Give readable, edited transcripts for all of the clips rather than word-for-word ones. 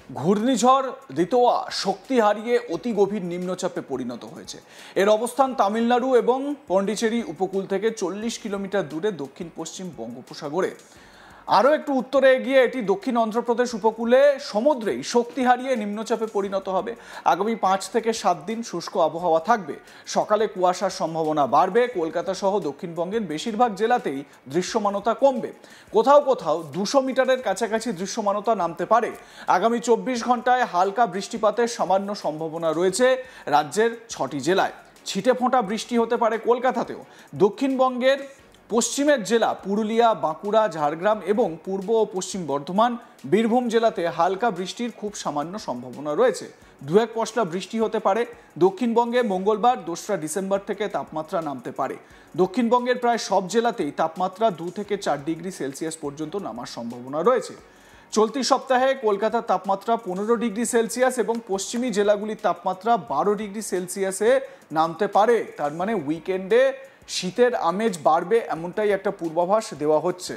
ঘূর্ণিঝড় দিতোয়া শক্তি হারিয়ে অতি গভীর নিম্নচাপে পরিণত হয়েছে। এর অবস্থান তামিলনাড়ু এবং পন্ডিচেরি উপকূল থেকে 40 কিলোমিটার দূরে দক্ষিণ পশ্চিম বঙ্গোপসাগরে। আরও একটু উত্তরে এগিয়ে এটি দক্ষিণ অন্ধ্রপ্রদেশ উপকূলে সমুদ্রেই শক্তি হারিয়ে নিম্নচাপে পরিণত হবে। আগামী 5 থেকে 7 দিন শুষ্ক আবহাওয়া থাকবে। সকালে কুয়াশার সম্ভাবনা বাড়বে। কলকাতা সহ দক্ষিণবঙ্গের বেশিরভাগ জেলাতেই দৃশ্যমানতা কমবে। কোথাও কোথাও 200 মিটারের কাছাকাছি দৃশ্যমানতা নামতে পারে। আগামী 24 ঘন্টায় হালকা বৃষ্টিপাতের সামান্য সম্ভাবনা রয়েছে রাজ্যের 6টি জেলায়। ছিটে ফোঁটা বৃষ্টি হতে পারে কলকাতাতেও। দক্ষিণবঙ্গের পশ্চিমের জেলা পুরুলিয়া, বাঁকুড়া, ঝাড়গ্রাম এবং পূর্ব ও পশ্চিম বর্ধমান, বীরভূম জেলাতে হালকা বৃষ্টির খুব সামান্য সম্ভাবনা রয়েছে। 2-1 পশলা বৃষ্টি হতে পারে। দক্ষিণবঙ্গে মঙ্গলবার 2রা ডিসেম্বর থেকে তাপমাত্রা নামতে পারে। দক্ষিণবঙ্গের প্রায় সব জেলাতেই তাপমাত্রা 2 থেকে 4 ডিগ্রি সেলসিয়াস পর্যন্ত নামার সম্ভাবনা রয়েছে। চলতি সপ্তাহে কলকাতার তাপমাত্রা 15 ডিগ্রি সেলসিয়াস এবং পশ্চিমী জেলাগুলির তাপমাত্রা 12 ডিগ্রি সেলসিয়াসে নামতে পারে। তার মানে উইকেন্ডে শীতের আমেজ বাড়বে, এমনটাই একটা পূর্বাভাস দেওয়া হচ্ছে।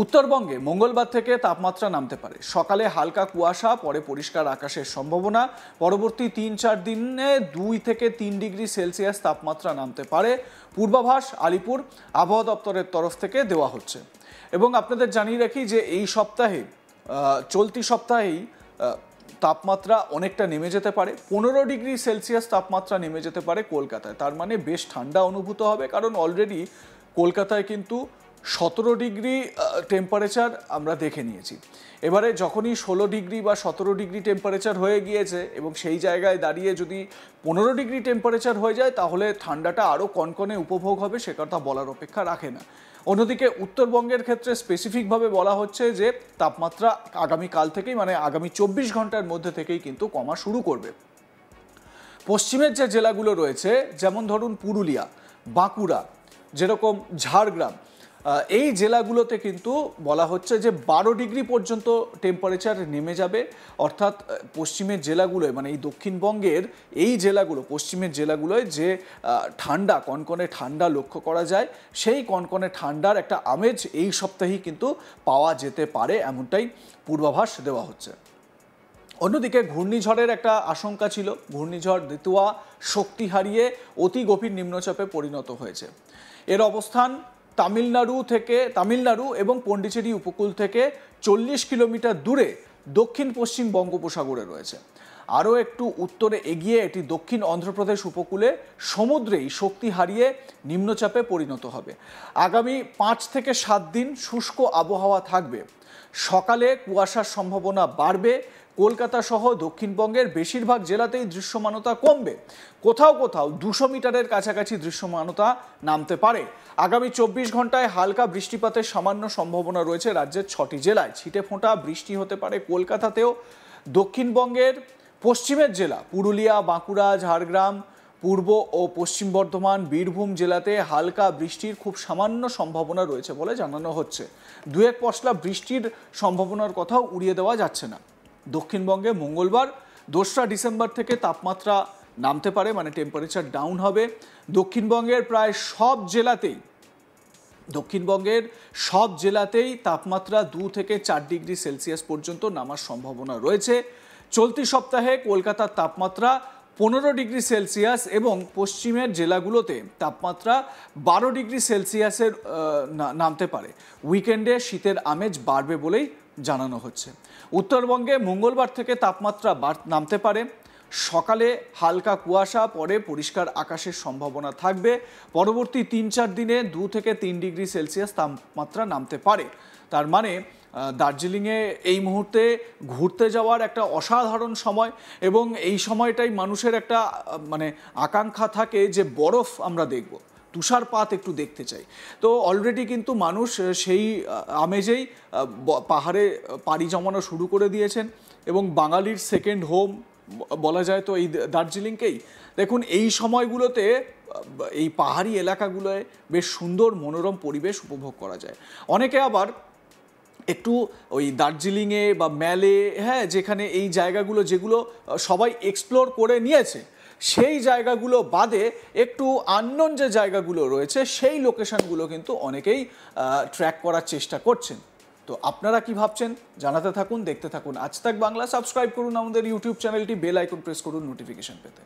উত্তরবঙ্গে মঙ্গলবার থেকে তাপমাত্রা নামতে পারে। সকালে হালকা কুয়াশা, পরে পরিষ্কার আকাশের সম্ভাবনা। পরবর্তী 3-4 দিনে 2 থেকে 3 ডিগ্রি সেলসিয়াস তাপমাত্রা নামতে পারে। পূর্বাভাস আলিপুর আবহাওয়া দপ্তরের তরফ থেকে দেওয়া হচ্ছে। এবং আপনাদের জানিয়ে রাখি যে এই সপ্তাহে চলতি সপ্তাহেই তাপমাত্রা অনেকটা নেমে যেতে পারে। 15 ডিগ্রি সেলসিয়াস তাপমাত্রা নেমে যেতে পারে কলকাতায়। তার মানে বেশ ঠান্ডা অনুভূত হবে, কারণ অলরেডি কলকাতায় কিন্তু 17 ডিগ্রি টেম্পারেচার আমরা দেখে নিয়েছি। এবারে যখনই 16 ডিগ্রি বা 17 ডিগ্রি টেম্পারেচার হয়ে গিয়েছে এবং সেই জায়গায় দাঁড়িয়ে যদি 15 ডিগ্রি টেম্পারেচার হয়ে যায়, তাহলে ঠান্ডাটা আরও কনকনে উপভোগ হবে, সে কথা বলার অপেক্ষা রাখে না। অন্যদিকে উত্তরবঙ্গের ক্ষেত্রে স্পেসিফিকভাবে বলা হচ্ছে যে তাপমাত্রা আগামীকাল থেকেই, মানে আগামী 24 ঘন্টার মধ্যে থেকেই কিন্তু কমা শুরু করবে। পশ্চিমের যে জেলাগুলো রয়েছে, যেমন ধরুন পুরুলিয়া, বাঁকুড়া, যেরকম ঝাড়গ্রাম, এই জেলাগুলোতে কিন্তু বলা হচ্ছে যে 12 ডিগ্রি পর্যন্ত টেম্পারেচার নেমে যাবে। অর্থাৎ পশ্চিমের জেলাগুলোয়, মানে এই দক্ষিণবঙ্গের এই জেলাগুলো, পশ্চিমের জেলাগুলোয় যে ঠান্ডা, কনকনে ঠান্ডা লক্ষ্য করা যায়, সেই কনকনে ঠান্ডার একটা আমেজ এই সপ্তাহেই কিন্তু পাওয়া যেতে পারে, এমনটাই পূর্বাভাস দেওয়া হচ্ছে। অন্যদিকে ঘূর্ণিঝড়ের একটা আশঙ্কা ছিল। ঘূর্ণিঝড় দিতোয়া শক্তি হারিয়ে অতি গভীর নিম্নচাপে পরিণত হয়েছে। এর অবস্থান তামিলনাড়ু এবং পন্ডিচেরি উপকূল থেকে 40 কিলোমিটার দূরে দক্ষিণ পশ্চিম বঙ্গোপসাগরে রয়েছে। আরও একটু উত্তরে এগিয়ে এটি দক্ষিণ অন্ধ্রপ্রদেশ উপকূলে সমুদ্রেই শক্তি হারিয়ে নিম্নচাপে পরিণত হবে। আগামী 5 থেকে 7 দিন শুষ্ক আবহাওয়া থাকবে। সকালে কুয়াশার সম্ভাবনা বাড়বে। কলকাতা সহ দক্ষিণবঙ্গের বেশিরভাগ জেলাতেই দৃশ্যমানতা কমবে। কোথাও কোথাও 200 মিটারের কাছাকাছি দৃশ্যমানতা নামতে পারে। আগামী 24 ঘন্টায় হালকা বৃষ্টিপাতের সামান্য সম্ভাবনা রয়েছে রাজ্যের 6টি জেলায়। ছিটে ফোঁটা বৃষ্টি হতে পারে কলকাতাতেও। দক্ষিণবঙ্গের পশ্চিমের জেলা পুরুলিয়া, বাঁকুড়া, ঝাড়গ্রাম, পূর্ব ও পশ্চিম বর্ধমান, বীরভূম জেলাতে হালকা বৃষ্টির খুব সামান্য সম্ভাবনা রয়েছে বলে জানানো হচ্ছে। 2-1 পশলা বৃষ্টির সম্ভাবনার কথাও উড়িয়ে দেওয়া যাচ্ছে না। দক্ষিণবঙ্গে মঙ্গলবার 2রা ডিসেম্বর থেকে তাপমাত্রা নামতে পারে, মানে টেম্পারেচার ডাউন হবে। দক্ষিণবঙ্গের সব জেলাতেই তাপমাত্রা 2 থেকে 4 ডিগ্রি সেলসিয়াস পর্যন্ত নামার সম্ভাবনা রয়েছে। চলতি সপ্তাহে কলকাতার তাপমাত্রা 15 ডিগ্রি সেলসিয়াস এবং পশ্চিমের জেলাগুলোতে তাপমাত্রা 12 ডিগ্রি সেলসিয়াসের নামতে পারে। উইকেন্ডে শীতের আমেজ বাড়বে বলেই জানানো হচ্ছে। উত্তরবঙ্গে মঙ্গলবার থেকে তাপমাত্রা নামতে পারে। সকালে হালকা কুয়াশা, পরে পরিষ্কার আকাশের সম্ভাবনা থাকবে। পরবর্তী 3-4 দিনে 2 থেকে 3 ডিগ্রি সেলসিয়াস তাপমাত্রা নামতে পারে। তার মানে দার্জিলিংয়ে এই মুহূর্তে ঘুরতে যাওয়ার একটা অসাধারণ সময়, এবং এই সময়টাই মানুষের একটা মানে আকাঙ্ক্ষা থাকে যে বরফ আমরা দেখব, তুষারপাত একটু দেখতে চাই। তো অলরেডি কিন্তু মানুষ সেই আমেজেই পাহাড়ে পাড়ি জমানো শুরু করে দিয়েছেন, এবং বাঙালির সেকেন্ড হোম বলা যায় তো এই দার্জিলিংকেই। দেখুন, এই সময়গুলোতে এই পাহাড়ি এলাকাগুলোয় বেশ সুন্দর মনোরম পরিবেশ উপভোগ করা যায়। অনেকে আবার একটু ওই দার্জিলিংয়ে বা ম্যালে, যেখানে এই জায়গাগুলো যেগুলো সবাই এক্সপ্লোর করে নিয়েছে, সেই জায়গাগুলো বাদে একটু আননোন যে জায়গাগুলো রয়েছে সেই লোকেশনগুলো কিন্তু অনেকেই ট্র্যাক করার চেষ্টা করছেন। তো আপনারা কি ভাবছেন জানাতে থাকুন, দেখতে থাকুন আজ তাক বাংলা। সাবস্ক্রাইব করুন আমাদের ইউটিউব চ্যানেলটি, বেল আইকন প্রেস করুন নোটিফিকেশন পেতে।